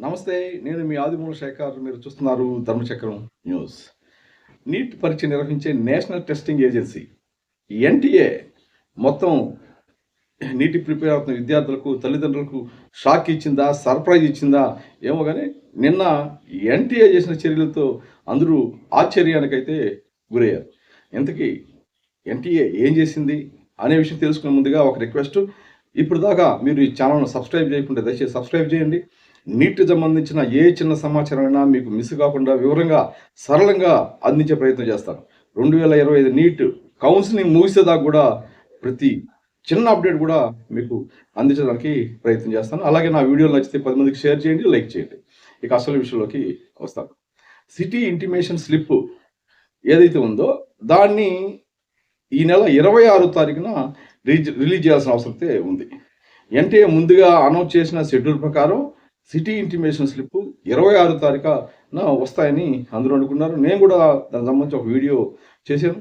నమస్తే. నేను మీ ఆదిమూల శేఖర్. మీరు చూస్తున్నారు ధర్మచక్రం న్యూస్. నీట్ పరీక్ష నిర్వహించే నేషనల్ టెస్టింగ్ ఏజెన్సీ ఎన్టీఏ మొత్తం నీటి ప్రిపేర్ అవుతున్న విద్యార్థులకు, తల్లిదండ్రులకు షాక్ ఇచ్చిందా, సర్ప్రైజ్ ఇచ్చిందా ఏమో కానీ నిన్న ఎన్టీఏ చేసిన చర్యలతో అందరూ ఆశ్చర్యానికైతే గురయ్యారు. ఇంతకీ ఎన్టీఏ ఏం చేసింది అనే విషయం తెలుసుకునే ముందుగా ఒక రిక్వెస్ట్. ఇప్పుడు దాకా మీరు ఈ ఛానల్ను సబ్స్క్రైబ్ చేయకుంటే దయచేసి సబ్స్క్రైబ్ చేయండి. నీట్ సంబంధించిన ఏ చిన్న సమాచారమైనా మీకు మిస్ కాకుండా వివరంగా, సరళంగా అందించే ప్రయత్నం చేస్తాను. 2025 నీట్ కౌన్సిలింగ్ ముగిసేదాకా కూడా ప్రతి చిన్న అప్డేట్ కూడా మీకు అందించడానికి ప్రయత్నం చేస్తాను. అలాగే నా వీడియోలు నచ్చితే 10 మందికి షేర్ చేయండి, లైక్ చేయండి. ఇక అసలు విషయంలోకి వస్తాను. సిటీ ఇంటిమేషన్ స్లిప్ ఏదైతే ఉందో దాన్ని ఈ నెల 26వ తారీఖున రిలీజ్ చేయాల్సిన అవసరం ఉంది. ఎన్టీఏ ముందుగా అనౌన్స్ చేసిన షెడ్యూల్ ప్రకారం సిటీ ఇంటిమేషన్ స్లిప్ 26వ తారీఖున వస్తాయని అందరూ అనుకున్నారు. నేను కూడా దానికి సంబంధించి ఒక వీడియో చేశాను.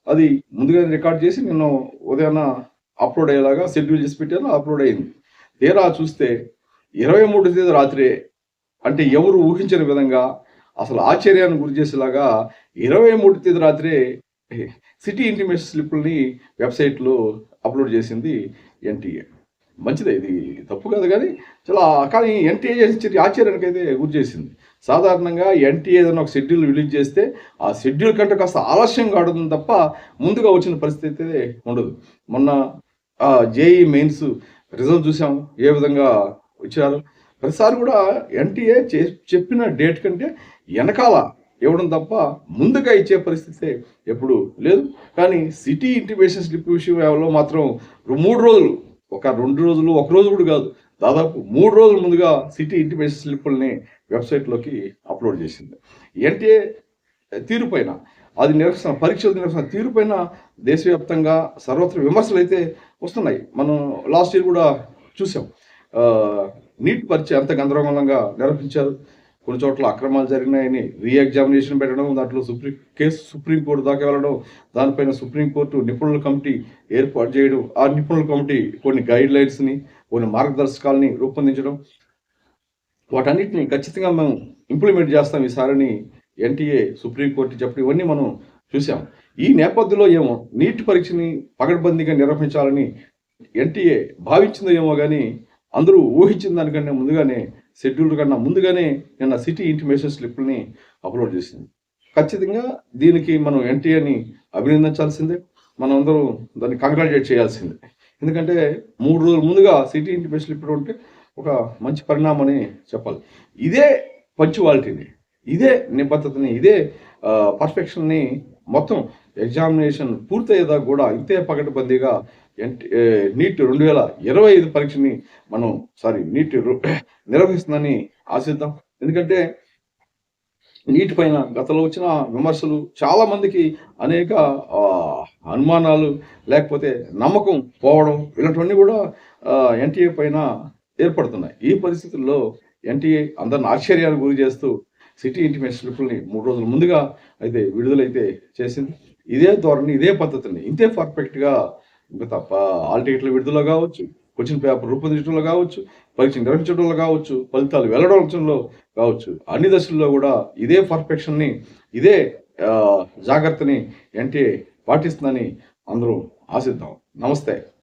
అది ముందుగానే రికార్డ్ చేసి నిన్న ఉదయాన్న అప్లోడ్ అయ్యేలాగా షెడ్యూల్ చేసి పెట్టాను. అప్లోడ్ అయింది. తీరా చూస్తే 23వ తేదీ రాత్రే, అంటే ఎవరు ఊహించని విధంగా, అసలు ఆశ్చర్యాన్ని గురి చేసేలాగా 23వ తేదీ రాత్రే సిటీ ఇంటిమేషన్ స్లిప్ని వెబ్సైట్లో అప్లోడ్ చేసింది ఎన్టీఏ. మంచిదే, ఇది తప్పు కాదు కానీ ఎన్టీఏ చేసిన ఆశ్చర్యానికి అయితే గురి చేసింది. సాధారణంగా ఎన్టీఏ ఏదైనా ఒక షెడ్యూల్ రిలీజ్ చేస్తే ఆ షెడ్యూల్ కంటే కాస్త ఆలస్యంగా ఆడుతుంది తప్ప ముందుగా వచ్చిన పరిస్థితి అయితే ఉండదు. మొన్న జేఈ మెయిన్స్ రిజల్ట్ చూసాం ఏ విధంగా వచ్చారు. ప్రతిసారి కూడా ఎన్టీఏ చెప్పిన డేట్ కంటే వెనకాల ఇవ్వడం తప్ప ముందుగా ఇచ్చే పరిస్థితి ఎప్పుడు లేదు. కానీ సిటీ ఇంటిమేషన్ స్లిప్ విషయంలో మాత్రం 3 రోజులు, ఒక 2 రోజులు, ఒక రోజు కూడా కాదు, దాదాపు 3 రోజుల ముందుగా సిటీ ఇంటిమేషన్ స్లిప్పుల్ని వెబ్సైట్లోకి అప్లోడ్ చేసింది. ఎన్టీఏ తీరుపైన, అది నిర్వహిస్తున్న పరీక్షలు నిర్వహిస్తున్న తీరుపైన దేశవ్యాప్తంగా సర్వత్ర విమర్శలు అయితే వస్తున్నాయి. మనం లాస్ట్ ఇయర్ కూడా చూసాం. నీట్ పరీక్ష ఎంత గందరగోళంగా నిర్వహించారు, కొన్ని చోట్ల అక్రమాలు జరిగినాయని రీఎగ్జామినేషన్ పెట్టడం, దాంట్లో సుప్రీంకోర్టు దాకా వెళ్ళడం, దానిపైన సుప్రీంకోర్టు నిపుణుల కమిటీ ఏర్పాటు చేయడం, ఆ నిపుణుల కమిటీ కొన్ని గైడ్ లైన్స్ని, కొన్ని మార్గదర్శకాలని రూపొందించడం, వాటన్నిటిని ఖచ్చితంగా మేము ఇంప్లిమెంట్ చేస్తాం ఈసారిని ఎన్టీఏ సుప్రీంకోర్టు చెప్పడం, ఇవన్నీ మనం చూసాం. ఈ నేపథ్యంలో ఏమో నీట్ పరీక్షని పకడ్బందీగా నిర్వహించాలని ఎన్టీఏ భావించిందో ఏమో కానీ అందరూ ఊహించిన దానికంటే ముందుగానే, షెడ్యూల్ కన్నా ముందుగానే నిన్న సిటీ ఇంటిమేషన్ స్లిప్ని అప్లోడ్ చేసింది. ఖచ్చితంగా దీనికి మనం ఎన్టీఏని అభినందించాల్సిందే, మనం అందరూ దాన్ని కంగ్రాచులేట్ చేయాల్సిందే. ఎందుకంటే 3 రోజుల ముందుగా సిటీ ఇంటిమేషన్ స్లిప్ ఉంటే ఒక మంచి పరిణామని చెప్పాలి. ఇదే పంచువాలిటీని, ఇదే నిబద్ధతని, ఇదే పర్ఫెక్షన్ని మొత్తం ఎగ్జామినేషన్ పూర్తయ్యేదాకా కూడా ఇంతే పకడ్బందీగా నీట్ 2025 పరీక్షని నీట్ నిర్వహిస్తుందని ఆశిద్దాం. ఎందుకంటే నీటి పైన గతంలో వచ్చిన విమర్శలు చాలా మందికి అనేక అనుమానాలు, లేకపోతే నమ్మకం పోవడం, ఇలాంటివన్నీ కూడా ఎన్టీఏ పైన ఏర్పడుతున్నాయి. ఈ పరిస్థితుల్లో ఎన్టీఏ అందరిని ఆశ్చర్యానికి గురి చేస్తూ సిటీ ఇంటిమేషన్ స్లిప్ని 3 రోజుల ముందుగా అయితే విడుదలైతే చేసింది. ఇదే ధోరణి, ఇదే పద్ధతిని ఇంతే పర్ఫెక్ట్గా ఇంకా తప్ప హాల్ టికెట్ల విడుదల కావచ్చు, క్వశ్చన్ పేపర్ రూపొందించడంలో కావచ్చు, పరీక్ష నిర్వహించడంలో కావచ్చు, ఫలితాలు వెల్లడించడంలో కావచ్చు, అన్ని దశల్లో కూడా ఇదే పర్ఫెక్షన్ని, ఇదే జాగ్రత్తని ఎన్టీఏ పాటిస్తుందని అందరూ ఆశిద్దాం. నమస్తే.